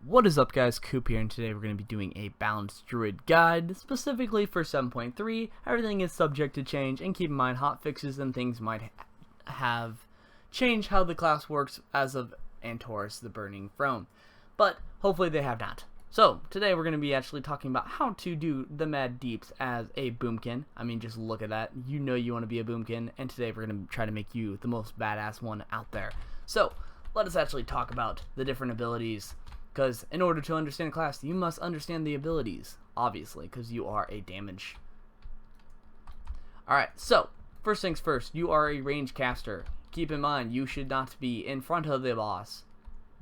What is up, guys? Coop here, and today we're going to be doing a balanced Druid guide specifically for 7.3. Everything is subject to change, and keep in mind hotfixes and things might have changed how the class works as of Antorus the Burning Throne, but hopefully they have not. So today we're going to be actually talking about how to do the mad deeps as a boomkin. I mean, just look at that. You know you want to be a boomkin, and today we're going to try to make you the most badass one out there. So let us actually talk about the different abilities. Because in order to understand a class, you must understand the abilities, obviously, because you are a damage. Alright, so, first things first, you are a range caster. Keep in mind, you should not be in front of the boss,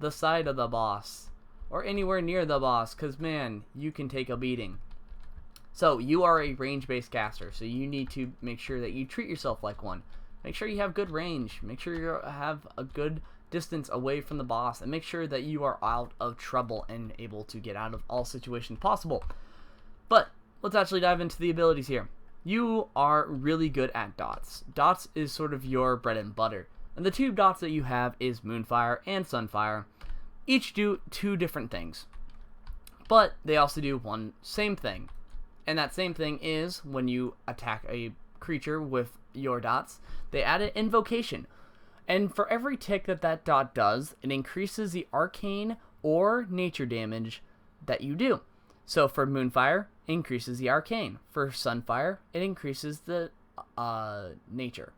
the side of the boss, or anywhere near the boss, because, man, you can take a beating. So, you are a range-based caster, so you need to make sure that you treat yourself like one. Make sure you have good range. Make sure you have a good distance away from the boss, and make sure that you are out of trouble and able to get out of all situations possible. But let's actually dive into the abilities here. You are really good at dots. Dots is sort of your bread and butter, and the two dots that you have is Moonfire and Sunfire. Each do two different things, but they also do one same thing, and that same thing is when you attack a creature with your dots, they add an invocation. And for every tick that that dot does, it increases the arcane or nature damage that you do. So for Moonfire, it increases the arcane. For Sunfire, it increases the nature.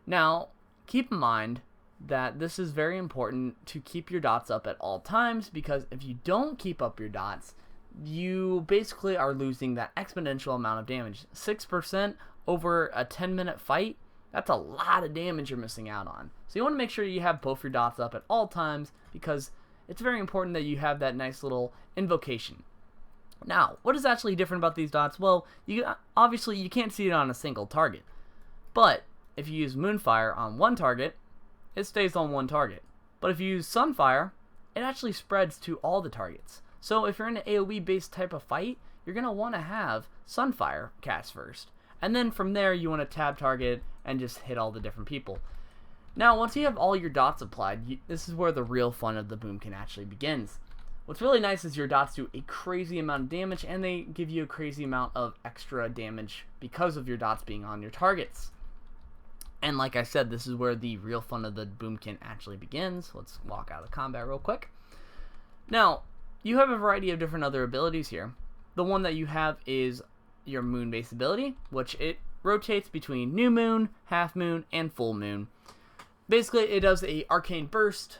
Now, keep in mind that this is very important to keep your dots up at all times, because if you don't keep up your dots, you basically are losing that exponential amount of damage. 6% over a 10-minute fight. That's a lot of damage you're missing out on. So you want to make sure you have both your dots up at all times, because it's very important that you have that nice little invocation. Now, what is actually different about these dots? Well, obviously you can't see it on a single target. But if you use Moonfire on one target, it stays on one target. But if you use Sunfire, it actually spreads to all the targets. So if you're in an AoE based type of fight, you're going to want to have Sunfire cast first. And then from there, you want to tab target and just hit all the different people. Now, once you have all your dots applied, this is where the real fun of the boomkin actually begins. What's really nice is your dots do a crazy amount of damage, and they give you a crazy amount of extra damage because of your dots being on your targets. And like I said, this is where the real fun of the boomkin actually begins. Let's walk out of combat real quick. Now, you have a variety of different other abilities here. The one that you have is your moon-based ability, which it rotates between new moon, half moon, and full moon. Basically, it does a arcane burst,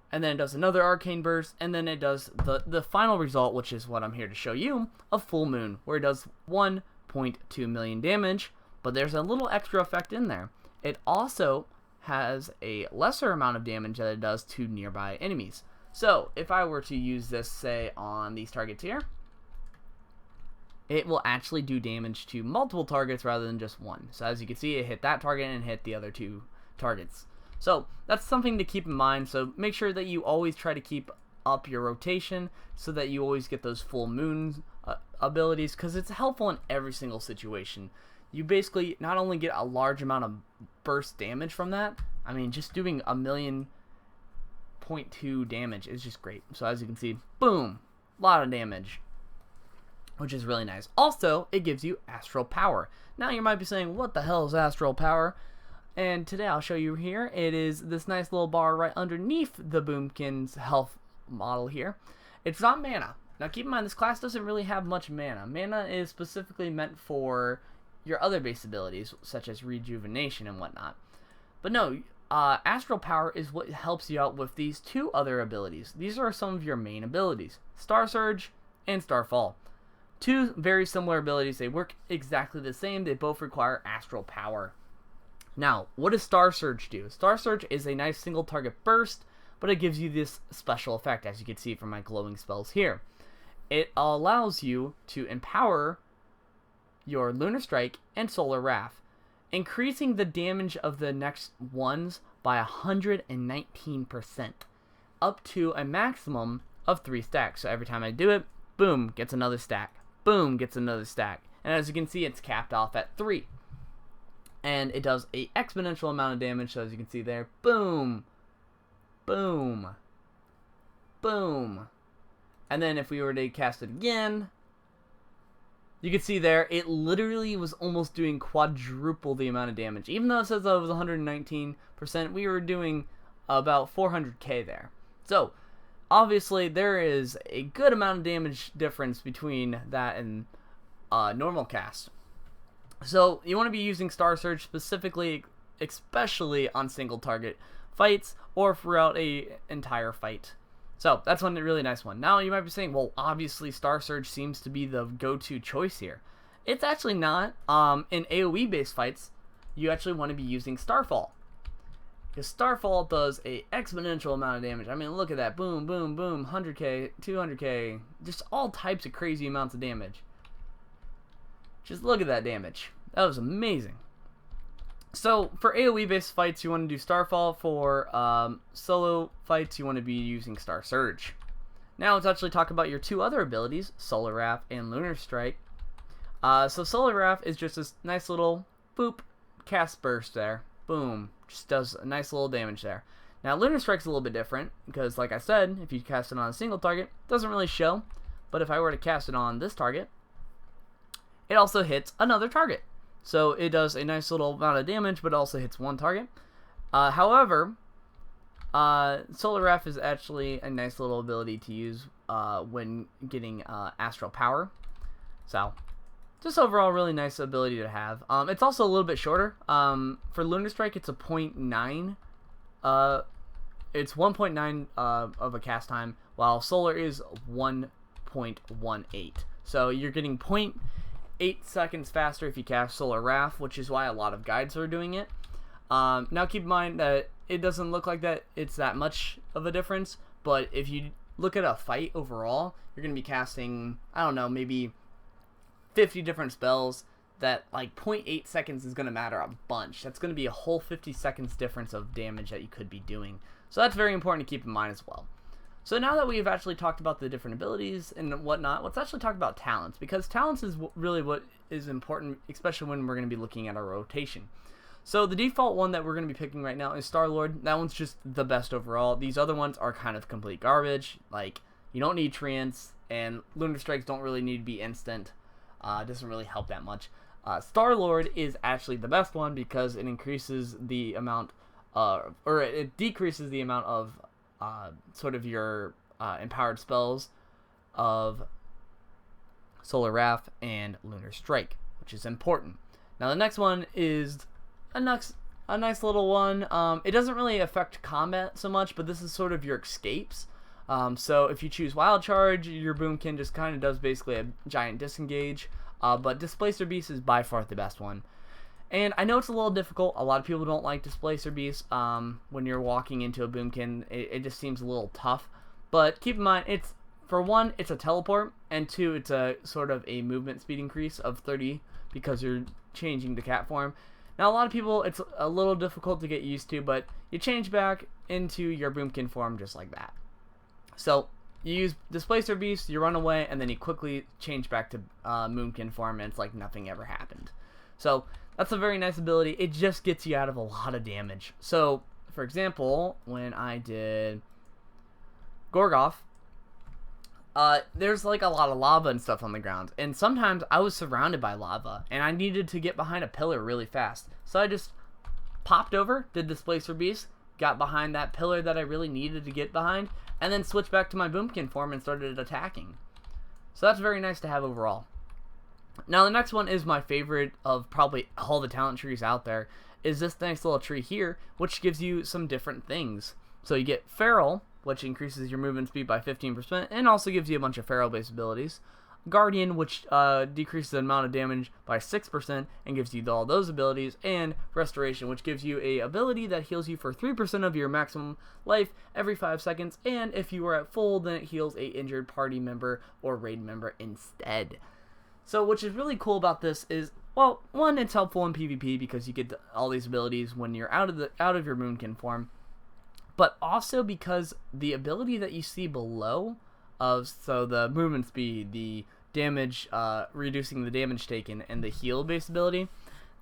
and then it does another arcane burst, and then it does the final result, which is what I'm here to show you, of full moon, where it does 1.2 million damage, but there's a little extra effect in there. It also has a lesser amount of damage that it does to nearby enemies. So, if I were to use this, say, on these targets here, it will actually do damage to multiple targets rather than just one. So as you can see, it hit that target and hit the other two targets. So that's something to keep in mind. So make sure that you always try to keep up your rotation so that you always get those full moon abilities, because it's helpful in every single situation. You basically not only get a large amount of burst damage from that, I mean, just doing 1.2 damage is just great. So as you can see, boom, a lot of damage, which is really nice. Also, it gives you Astral Power. Now you might be saying, what the hell is Astral Power? And today I'll show you here. It is this nice little bar right underneath the boomkin's health model here. It's not mana. Now keep in mind, this class doesn't really have much mana. Mana is specifically meant for your other base abilities, such as rejuvenation and whatnot. But no, Astral Power is what helps you out with these two other abilities. These are some of your main abilities: Star Surge and Starfall. Two very similar abilities. They work exactly the same. They both require Astral Power. Now, what does Star Surge do? Star Surge is a nice single target burst, but it gives you this special effect, as you can see from my glowing spells here. It allows you to empower your Lunar Strike and Solar Wrath, increasing the damage of the next ones by 119%, up to a maximum of 3 stacks. So every time I do it, boom, gets another stack. Boom, gets another stack. And as you can see, it's capped off at 3. And it does a exponential amount of damage, so as you can see there, boom, boom, boom. And then if we were to cast it again, you can see there, it literally was almost doing quadruple the amount of damage. Even though it says that it was 119%, we were doing about 400k there. So, obviously, there is a good amount of damage difference between that and normal cast. So, you want to be using Star Surge specifically, especially on single target fights or throughout a entire fight. So, that's one really nice one. Now, you might be saying, well, obviously, Star Surge seems to be the go-to choice here. It's actually not. In AoE-based fights, you actually want to be using Starfall. Because Starfall does a exponential amount of damage. I mean, look at that. Boom, boom, boom. 100k, 200k. Just all types of crazy amounts of damage. Just look at that damage. That was amazing. So, for AoE-based fights, you want to do Starfall. For solo fights, you want to be using Star Surge. Now, let's actually talk about your two other abilities, Solar Wrath and Lunar Strike. So, Solar Wrath is just this nice little, boop, cast burst there. Boom. Just does a nice little damage there. Now, Lunar Strike's a little bit different, because, like I said, if you cast it on a single target, it doesn't really show. But if I were to cast it on this target, it also hits another target. So it does a nice little amount of damage, but also hits one target. However, Solar Wrath is actually a nice little ability to use when getting Astral Power. So, just overall really nice ability to have. It's also a little bit shorter. For Lunar Strike, it's a 0.9. It's 1.9 of a cast time, while Solar is 1.18. So you're getting 0.8 seconds faster if you cast Solar Wrath, which is why a lot of guides are doing it. Now keep in mind that it doesn't look like that it's that much of a difference, but if you look at a fight overall, you're going to be casting, I don't know, maybe 50 different spells. That like 0.8 seconds is going to matter a bunch. That's going to be a whole 50 seconds difference of damage that you could be doing. So that's very important to keep in mind as well. So now that we've actually talked about the different abilities and whatnot, let's actually talk about talents, because talents is really what is important, especially when we're going to be looking at our rotation. So the default one that we're going to be picking right now is Star-Lord. That one's just the best overall. These other ones are kind of complete garbage. Like, you don't need treants, and Lunar Strikes don't really need to be instant. It doesn't really help that much. Star-Lord is actually the best one because it increases the amount, or it decreases the amount of sort of your empowered spells of Solar Wrath and Lunar Strike, which is important. Now the next one is a nice little one. It doesn't really affect combat so much, but this is sort of your escapes. So if you choose Wild Charge, your Boomkin just kind of does basically a giant disengage. But Displacer Beast is by far the best one. And I know it's a little difficult. A lot of people don't like Displacer Beast when you're walking into a Boomkin. It just seems a little tough. But keep in mind, it's for one, it's a teleport, and two, it's a sort of a movement speed increase of 30 because you're changing to cat form. Now, a lot of people, it's a little difficult to get used to, but you change back into your Boomkin form just like that. So, you use Displacer Beast, you run away, and then you quickly change back to Moonkin form, and it's like nothing ever happened. So, that's a very nice ability. It just gets you out of a lot of damage. So, for example, when I did Gorgoth, there's like a lot of lava and stuff on the ground, and sometimes I was surrounded by lava, and I needed to get behind a pillar really fast. So I just popped over, did Displacer Beast, got behind that pillar that I really needed to get behind, and then switched back to my Boomkin form and started attacking. So that's very nice to have overall. Now the next one is my favorite of probably all the talent trees out there, is this nice little tree here, which gives you some different things. So you get Feral, which increases your movement speed by 15%, and also gives you a bunch of Feral-based abilities. Guardian, which decreases the amount of damage by 6% and gives you all those abilities, and Restoration, which gives you a ability that heals you for 3% of your maximum life every 5 seconds, and if you are at full, then it heals a injured party member or raid member instead. So, which is really cool about this is, well, one, it's helpful in PvP because you get all these abilities when you're out of your Moonkin form, but also because the ability that you see below so the movement speed, the damage, reducing the damage taken, and the heal based ability,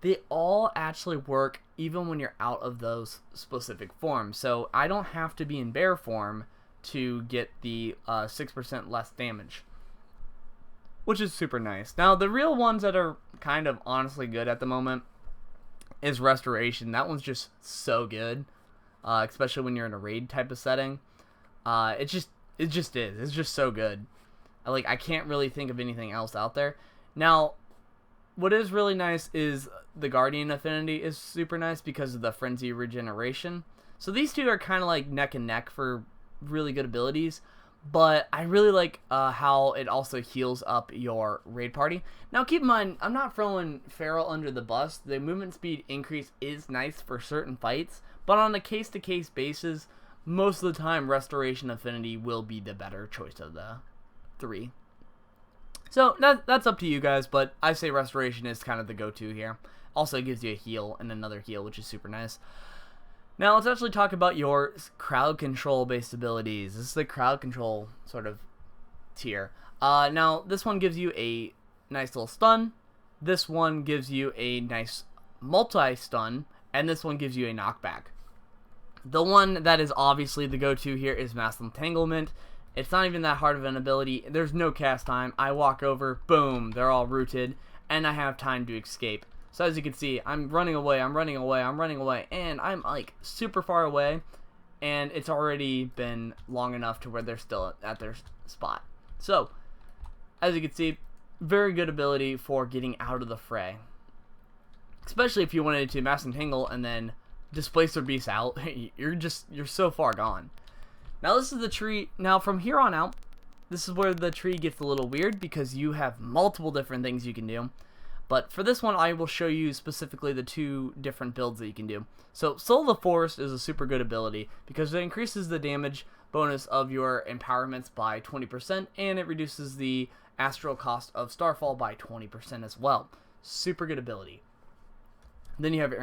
they all actually work even when you're out of those specific forms. So I don't have to be in bear form to get the 6% less damage, which is super nice. Now, the real ones that are kind of honestly good at the moment is Restoration. That one's just so good, especially when you're in a raid type of setting. It just is. It's just so good. I can't really think of anything else out there. Now, what is really nice is the Guardian Affinity is super nice because of the Frenzy Regeneration. So these two are kind of like neck and neck for really good abilities. But I really like how it also heals up your raid party. Now keep in mind, I'm not throwing Feral under the bus. The movement speed increase is nice for certain fights. But on a case-to-case basis, most of the time Restoration Affinity will be the better choice of the 3. So that's up to you guys, but I say Restoration is kind of the go-to here. Also, it gives you a heal and another heal, which is super nice. Now, let's actually talk about your crowd control based abilities. This is the crowd control sort of tier. Now, this one gives you a nice little stun. This one gives you a nice multi-stun. And this one gives you a knockback. The one that is obviously the go-to here is Mass Entanglement. It's not even that hard of an ability. There's no cast time. I walk over, boom, they're all rooted, and I have time to escape. So as you can see, I'm running away, and I'm like super far away, and it's already been long enough to where they're still at their spot. So, as you can see, very good ability for getting out of the fray. Especially if you wanted to Mass Entangle and then displace their beast out, you're so far gone. Now this is the tree. Now from here on out, this is where the tree gets a little weird because you have multiple different things you can do. But for this one, I will show you specifically the 2 different builds that you can do. So Silva Forest is a super good ability because it increases the damage bonus of your empowerments by 20% and it reduces the astral cost of Starfall by 20% as well. Super good ability. Then you have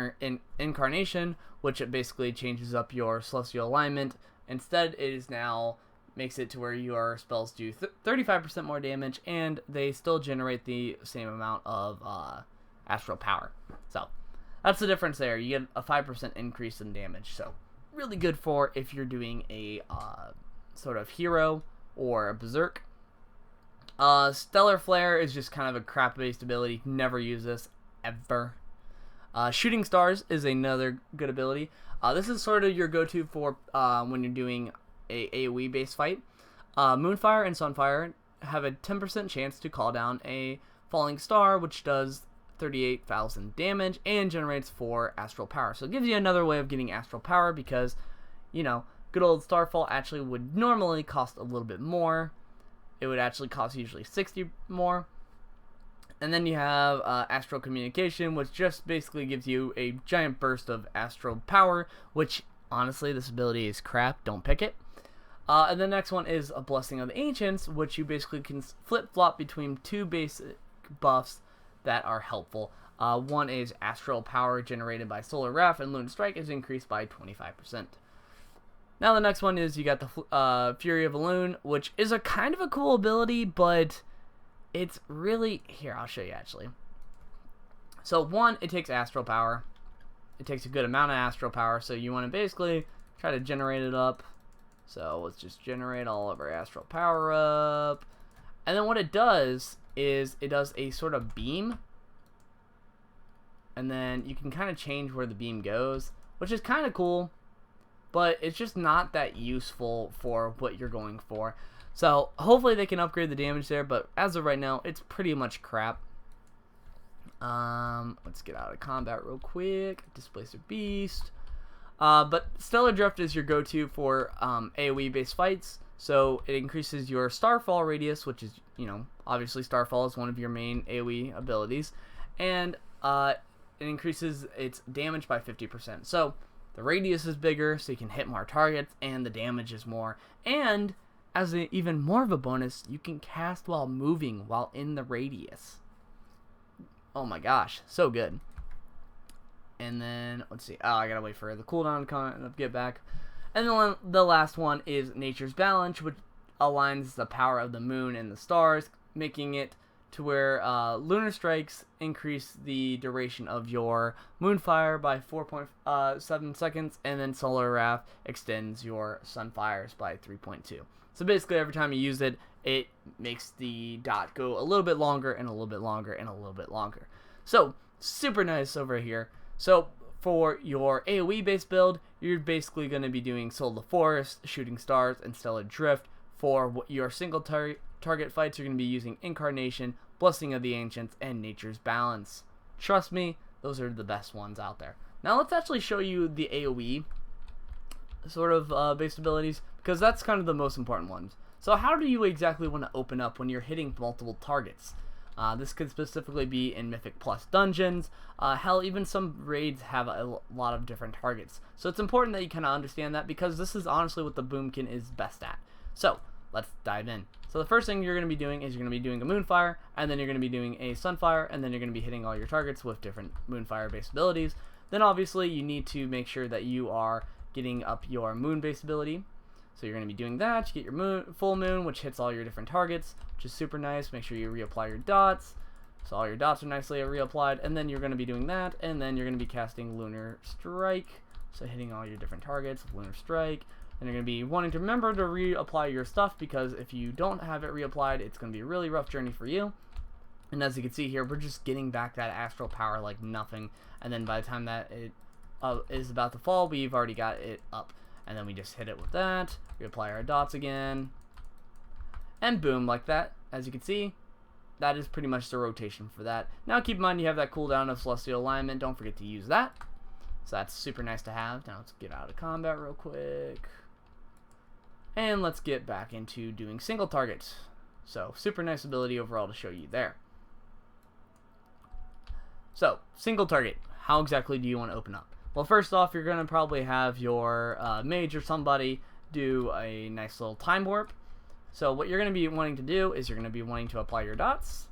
Incarnation, which it basically changes up your celestial alignment. Instead, it is now makes it to where your spells do 35% more damage, and they still generate the same amount of Astral Power. So that's the difference there. You get a 5% increase in damage. So really good for if you're doing a sort of hero or a berserk. Stellar Flare is just kind of a crap-based ability. Never use this ever. Shooting Stars is another good ability. This is sort of your go-to for when you're doing a AoE based fight. Moonfire and Sunfire have a 10% chance to call down a falling star, which does 38,000 damage and generates 4 astral power. So it gives you another way of getting astral power because, you know, good old Starfall actually would normally cost a little bit more. It would actually cost usually 60 more. And then you have Astral Communication, which just basically gives you a giant burst of astral power, which honestly this ability is crap, don't pick it. And the next one is a Blessing of the Ancients, which you basically can flip-flop between 2 basic buffs that are helpful. One is Astral Power generated by Solar Wrath, and Lunar Strike is increased by 25%. Now the next one is you got the Fury of a Loon, which is a kind of a cool ability, but it's really... Here, I'll show you actually. So one, it takes Astral Power. It takes a good amount of Astral Power, so you want to basically try to generate it up. So let's just generate all of our Astral Power up. And then what it does is it does a sort of beam. And then you can kind of change where the beam goes, which is kind of cool. But it's just not that useful for what you're going for. So hopefully they can upgrade the damage there, but as of right now, it's pretty much crap. Let's get out of combat real quick. Displace a beast. But Stellar Drift is your go-to for AoE based fights. So it increases your Starfall radius, which is, you know, obviously Starfall is one of your main AoE abilities. And it increases its damage by 50%. So the radius is bigger, so you can hit more targets, and the damage is more. And as even more of a bonus, you can cast while moving while in the radius. Oh my gosh, so good. And then, let's see. Oh, I gotta wait for the cooldown to come and get back. And then the last one is Nature's Balance, which aligns the power of the moon and the stars, making it to where Lunar Strikes increase the duration of your Moonfire by 4.7 seconds, and then Solar Wrath extends your Sunfires by 3.2. So basically every time you use it, it makes the dot go a little bit longer and a little bit longer and a little bit longer. So super nice over here. So for your AoE base build, you're basically going to be doing Silva Forest, Shooting Stars, and Stellar Drift. For your single target fights, you're going to be using Incarnation, Blessing of the Ancients, and Nature's Balance. Trust me, those are the best ones out there. Now let's actually show you the AoE sort of based abilities, because that's kind of the most important ones. So how do you exactly want to open up when you're hitting multiple targets? This could specifically be in Mythic Plus dungeons. Hell, even some raids have a lot of different targets. So it's important that you kind of understand that, because this is honestly what the Boomkin is best at. So let's dive in. So the first thing you're going to be doing is you're going to be doing a Moonfire, and then you're going to be doing a Sunfire, and then you're going to be hitting all your targets with different Moonfire based abilities. Then obviously you need to make sure that you are getting up your Moon based ability. So you're going to be doing that. You get your full moon, which hits all your different targets, which is super nice. Make sure you reapply your dots. So all your dots are nicely reapplied. And then you're going to be doing that. And then you're going to be casting Lunar Strike. So hitting all your different targets with Lunar Strike. And you're going to be wanting to remember to reapply your stuff, because if you don't have it reapplied, it's going to be a really rough journey for you. And as you can see here, we're just getting back that Astral Power like nothing. And then by the time that it is about to fall, we've already got it up. And then we just hit it with that, reapply our dots again, and boom, like that. As you can see, that is pretty much the rotation for that. Now keep in mind you have that cooldown of Celestial Alignment. Don't forget to use that. So that's super nice to have. Now let's get out of combat real quick. And let's get back into doing single targets. So super nice ability overall to show you there. So single target, how exactly do you want to open up? Well, first off, you're going to probably have your mage or somebody do a nice little time warp. So what you're going to be wanting to do is you're going to be wanting to apply your dots.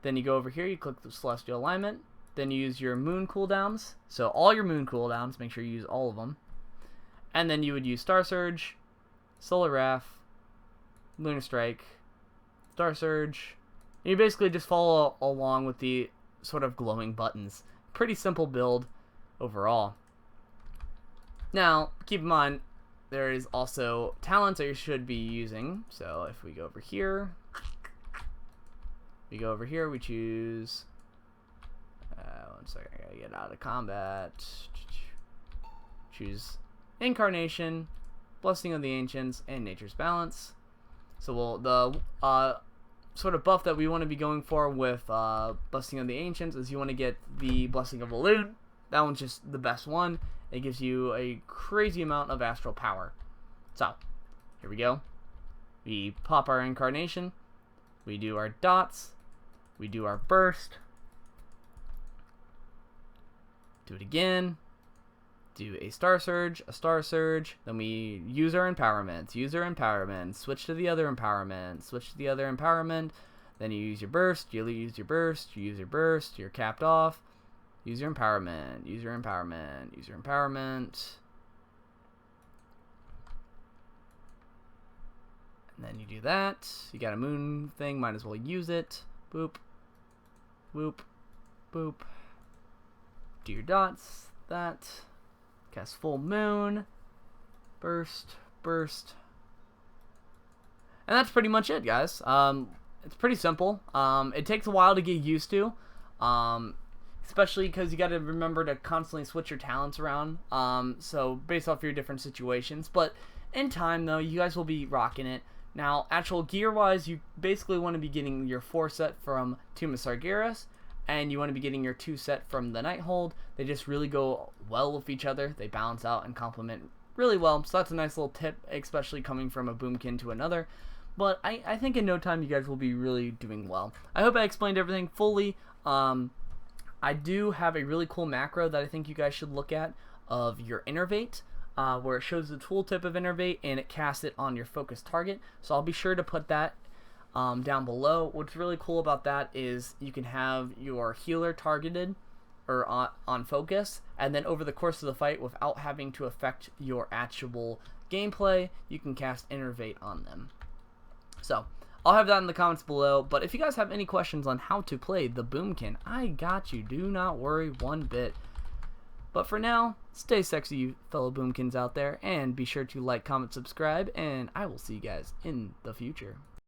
Then you go over here, you click the Celestial Alignment. Then you use your moon cooldowns. So all your moon cooldowns, make sure you use all of them. And then you would use Star Surge, Solar Wrath, Lunar Strike, Star Surge. And you basically just follow along with the sort of glowing buttons. Pretty simple build overall. Now, keep in mind, there is also talents that you should be using. So if we go over here, we choose, one second, I gotta get out of combat, choose Incarnation, Blessing of the Ancients, and Nature's Balance. So the sort of buff that we want to be going for with Blessing of the Ancients is you want to get the Blessing of a Loon. That one's just the best one. It gives you a crazy amount of Astral Power. So, here we go. We pop our Incarnation. We do our dots. We do our burst. Do it again. Do a Star Surge, then we use our empowerment, switch to the other empowerment, then you use your burst, you're capped off, use your empowerment, and then you do that. You got a moon thing, might as well use it. Boop, boop, boop. Do your dots, that. Cast full moon, burst, and that's pretty much it, guys. It's pretty simple. It takes a while to get used to, especially because you got to remember to constantly switch your talents around. So based off your different situations, but in time though, you guys will be rocking it. Now, actual gear-wise, you basically want to be getting your 4 set from Tomb of Sargeras, and you want to be getting your 2 set from the Nighthold. They just really go well with each other. They balance out and complement really well. So that's a nice little tip, especially coming from a Boomkin to another. But I think in no time you guys will be really doing well. I hope I explained everything fully. I do have a really cool macro that I think you guys should look at of your Innervate, where it shows the tooltip of Innervate and it casts it on your focused target. So I'll be sure to put that down below. What's really cool about that is you can have your healer targeted or on focus, and then over the course of the fight, without having to affect your actual gameplay, you can cast Innervate on them. So I'll have that in the comments below. But if you guys have any questions on how to play the Boomkin, I got you. Do not worry one bit. But for now, stay sexy, you fellow Boomkins out there, and be sure to like, comment, subscribe, and I will see you guys in the future.